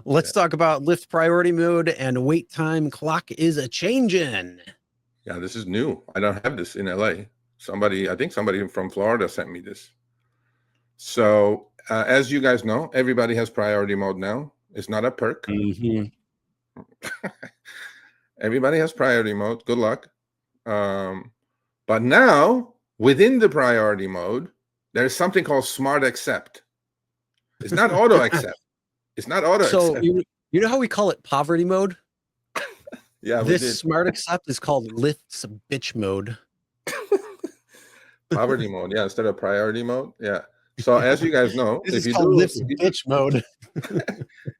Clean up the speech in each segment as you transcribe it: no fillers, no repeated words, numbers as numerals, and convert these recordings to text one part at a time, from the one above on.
Let's talk about Lyft priority mode and wait time clock is a changing. Yeah, this is new. I don't have this in LA. I think somebody from Florida sent me this. So as you guys know, everybody has priority mode now. It's not a perk. Mm-hmm. Everybody has priority mode. Good luck. But now, within the priority mode, there's something called smart accept. It's not auto accept. It's not auto So accept. you know how we call it poverty mode? Yeah, this smart accept is called Lyft's bitch mode. Poverty mode, yeah, instead of priority mode. Yeah. So as you guys know, This is called Lyft's bitch mode.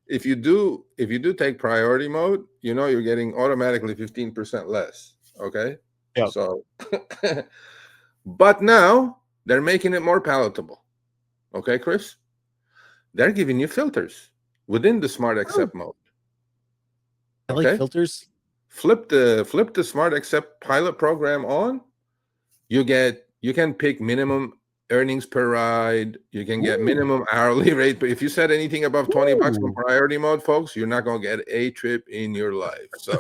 if you do take priority mode, you know you're getting automatically 15% less. Okay. Yep. So but now they're making it more palatable. Okay, Chris? They're giving you filters within the smart accept mode. I like filters. Flip the smart accept pilot program on. You can pick minimum earnings per ride. You can get minimum hourly rate. But if you said anything above $20 on priority mode, folks, you're not gonna get a trip in your life. So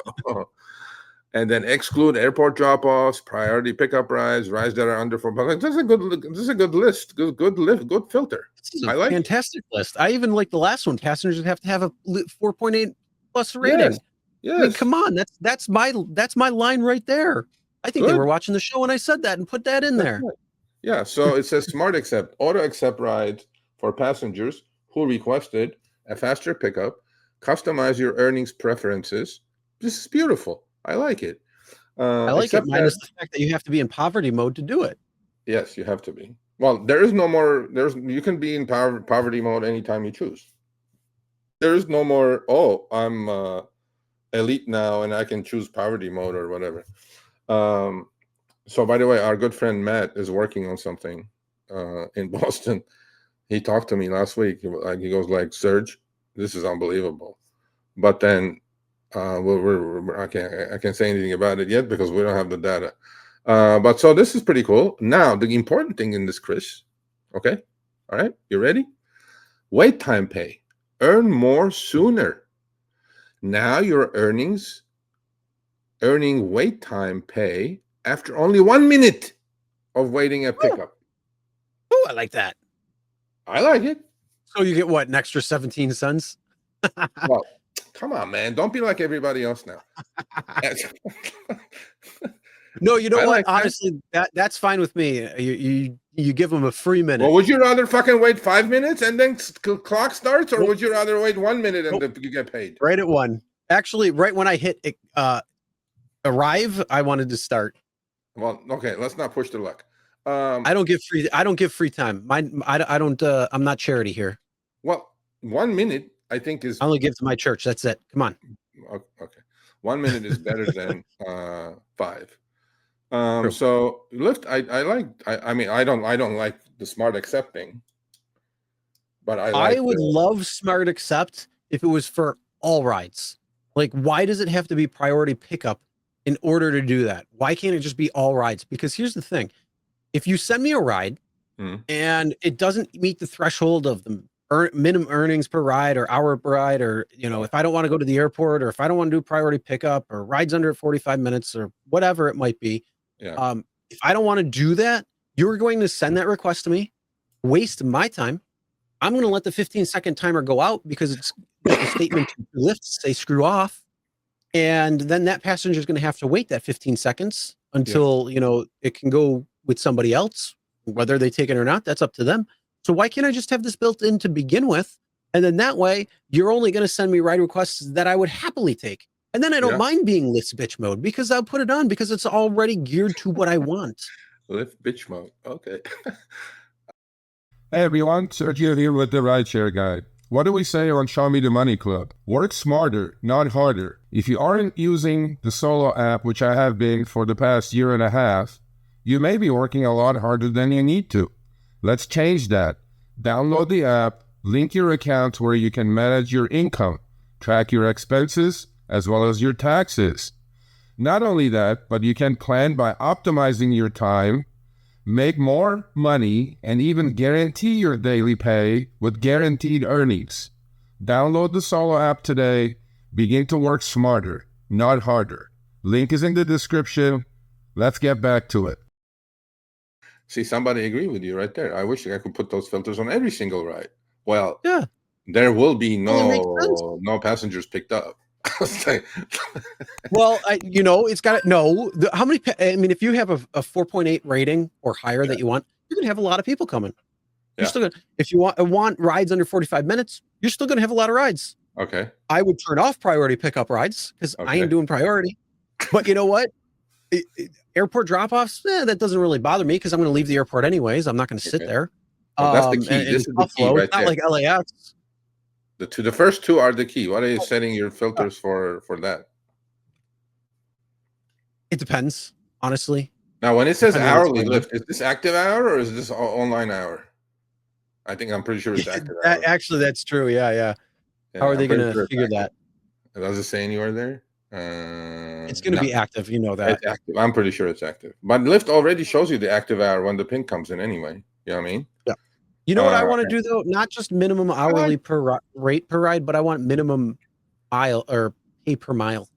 and then exclude airport drop-offs, priority pickup rides that are under $4. This is a good list. Good filter. This is a fantastic list. I even like the last one. Passengers have to have a 4.8 plus rating. Yes. I mean, come on, that's my line right there. I think they were watching the show when I said that and put that in there. Right. Yeah, so it says smart accept, auto accept rides for passengers who requested a faster pickup, customize your earnings preferences. This is beautiful. I like it. I like it, minus the fact that you have to be in poverty mode to do it. Yes, you have to be. Well, there is no more. You can be in poverty mode anytime you choose. There is no more. Oh, I'm elite now, and I can choose poverty mode or whatever. So, by the way, our good friend Matt is working on something in Boston. He talked to me last week. He goes like, "Serge, this is unbelievable," but then. I can't say anything about it yet because we don't have the data. But so this is pretty cool. Now, the important thing in this, Chris, okay? All right, you ready? Wait time pay. Earn more sooner. Now you're earning wait time pay after only 1 minute of waiting at pickup. Oh, I like that. I like it. So you get what, an extra 17 cents? Well, come on, man. Don't be like everybody else now. No, you know what? Like honestly, that's fine with me. You give them a free minute. Well, would you rather fucking wait 5 minutes and then clock starts, or would you rather wait 1 minute and you get paid? Right at one. Actually, right when I hit arrive, I wanted to start. Well, okay, let's not push the luck. I don't give free time. I don't. I'm not charity here. Well, 1 minute. I think is I only give to my church. That's it. Come on. Okay. 1 minute is better than 5. So Lyft, I mean, I don't like the smart accepting, but I would love smart accept if it was for all rides. Like, why does it have to be priority pickup in order to do that? Why can't it just be all rides? Because here's the thing. If you send me a ride and it doesn't meet the threshold of the minimum earnings per ride or hour per ride, or if I don't want to go to the airport, or if I don't want to do priority pickup, or rides under 45 minutes, or whatever it might be, if I don't want to do that, you're going to send that request to me, waste my time. I'm going to let the 15-second timer go out because it's a statement to Lyft say screw off, and then that passenger is going to have to wait that 15 seconds until it can go with somebody else. Whether they take it or not, that's up to them. So why can't I just have this built in to begin with? And then that way, you're only going to send me ride requests that I would happily take. And then I don't mind being Lyft bitch mode because I'll put it on because it's already geared to what I want. Lyft bitch mode. Okay. Hey everyone, Sergio here with the Rideshare Guide. What do we say on Show Me the Money Club? Work smarter, not harder. If you aren't using the Solo app, which I have been for the past year and a half, you may be working a lot harder than you need to. Let's change that. Download the app, link your account where you can manage your income, track your expenses, as well as your taxes. Not only that, but you can plan by optimizing your time, make more money, and even guarantee your daily pay with guaranteed earnings. Download the Solo app today. Begin to work smarter, not harder. Link is in the description. Let's get back to it. See, somebody agree with you right there. I wish I could put those filters on every single ride. Well, Yeah. there will be Well, it makes sense. no passengers picked up. Well, it's got to no. How many? I mean, if you have a 4.8 rating or higher that you want, you're gonna have a lot of people coming. You're still gonna. If you want rides under 45 minutes, you're still gonna have a lot of rides. Okay. I would turn off priority pickup rides because I ain't doing priority. But you know what? Airport drop-offs, that doesn't really bother me because I'm going to leave the airport anyways. I'm not going to sit there. Well, that's the key. This is the key right there. It's not like LAX. The first two are the key. What are you setting your filters for that? It depends, honestly. Now, when it says hourly Lyft, is this active hour or is this online hour? I'm pretty sure it's active hour. Actually, that's true. Yeah. How are they going to figure that? Does it say anywhere there? It's going to be active. You know that. It's active. I'm pretty sure it's active. But Lyft already shows you the active hour when the pin comes in anyway. You know what I mean? Yeah. You know what I want to do, though? Not just minimum hourly per rate per ride, but I want minimum mile or pay per mile.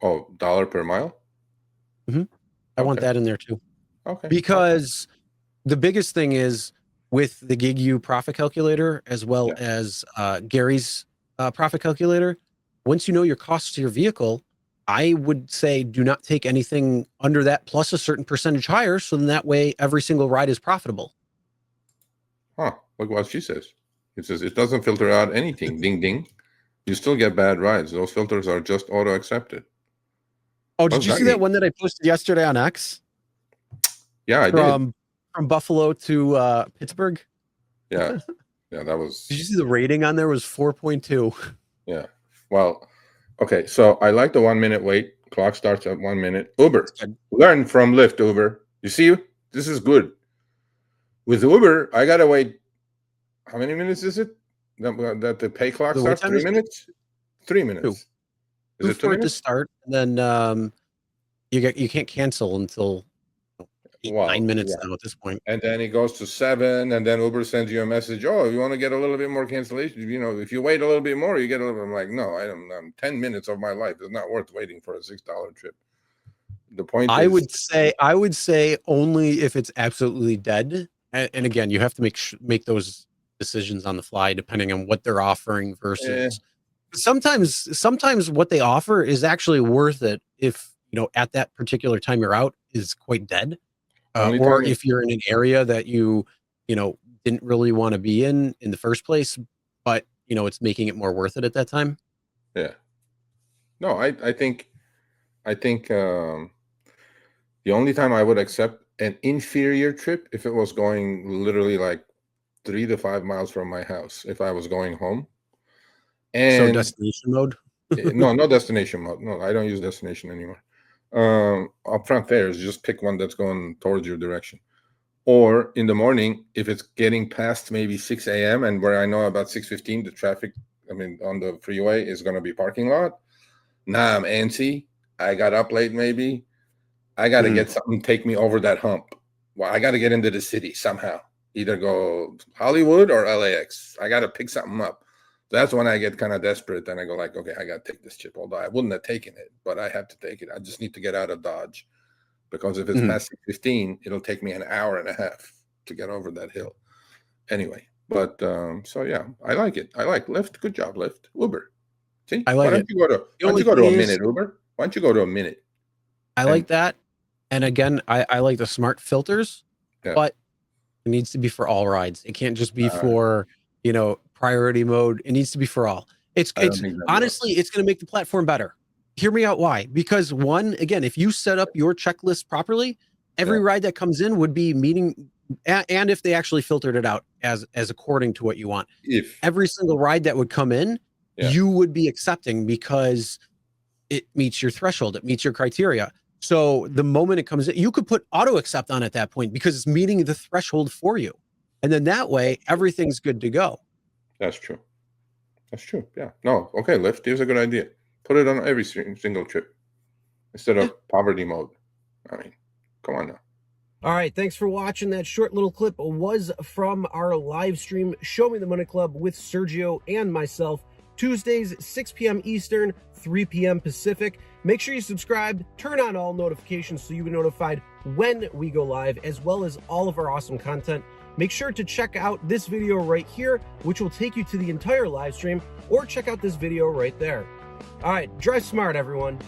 Oh, $1 per mile? Mm-hmm. I want that in there, too. Okay. Because the biggest thing is with the Gig U profit calculator, as well as Gary's profit calculator, once you know your costs to your vehicle, I would say do not take anything under that plus a certain percentage higher. So then that way every single ride is profitable. Huh. Look what she says. It says it doesn't filter out anything. Ding, ding. You still get bad rides. Those filters are just auto-accepted. Oh, did you see that one that I posted yesterday on X? Yeah, I did. From Buffalo to Pittsburgh? Yeah. Yeah, that was... Did you see the rating on there was 4.2? Yeah. Well, okay. So I like the 1 minute wait. Clock starts at 1 minute. Uber. Learn from Lyft, Uber. You see, this is good. With Uber, I got to wait. How many minutes is it? That the pay clock starts? 3 minutes? 3 minutes. Is it 2 minutes? To start, and then you can't cancel until 9 minutes now at this point. And then it goes to 7, and then Uber sends you a message. Oh, you want to get a little bit more cancellation? You know, if you wait a little bit more, you get a little bit. I'm like, no, I don't. 10 minutes of my life is not worth waiting for a $6 trip. The point I would say only if it's absolutely dead. And again, you have to make those decisions on the fly depending on what they're offering versus. Sometimes what they offer is actually worth it if at that particular time you're out is quite dead. Or if you're in an area that you didn't really want to be in the first place, but it's making it more worth it at that time. Yeah. No, I think the only time I would accept an inferior trip if it was going literally like 3 to 5 miles from my house if I was going home. And so destination mode? No destination mode. No, I don't use destination anymore. Upfront fares, just pick one that's going towards your direction. Or in the morning, if it's getting past maybe 6 a.m. and where I know about 6:15, the traffic, on the freeway is going to be parking lot. Now I'm antsy. I got up late maybe. I got to get something to take me over that hump. Well, I got to get into the city somehow. Either go Hollywood or LAX. I got to pick something up. That's when I get kind of desperate. Then I go like, okay, I got to take this chip. Although I wouldn't have taken it, but I have to take it. I just need to get out of Dodge because if it's past 6:15, it'll take me an hour and a half to get over that hill. Anyway, but so yeah, I like it. I like Lyft. Good job, Lyft. Uber. See, I like why don't you go to a minute, Uber? Why don't you go to a minute? I like that. And again, I like the smart filters, but it needs to be for all rides. It can't just be for priority mode. It needs to be for all. It's honestly, it's going to make the platform better. Hear me out. Why? Because again, if you set up your checklist properly, every ride that comes in would be meeting, and if they actually filtered it out as according to what you want, every single ride that would come in, you would be accepting because it meets your threshold. It meets your criteria. So the moment it comes in, you could put auto accept on at that point because it's meeting the threshold for you. And then that way, everything's good to go. That's true. That's true. Yeah. No. Okay. Lyft. Here's a good idea. Put it on every single trip instead of poverty mode. Come on now. All right, thanks for watching. That short little clip was from our live stream, Show Me the Money Club with Sergio and myself, Tuesdays, 6 p.m. Eastern, 3 p.m. Pacific. Make sure you subscribe, turn on all notifications so you get notified when we go live, as well as all of our awesome content. Make sure to check out this video right here, which will take you to the entire live stream, or check out this video right there. All right, drive smart, everyone.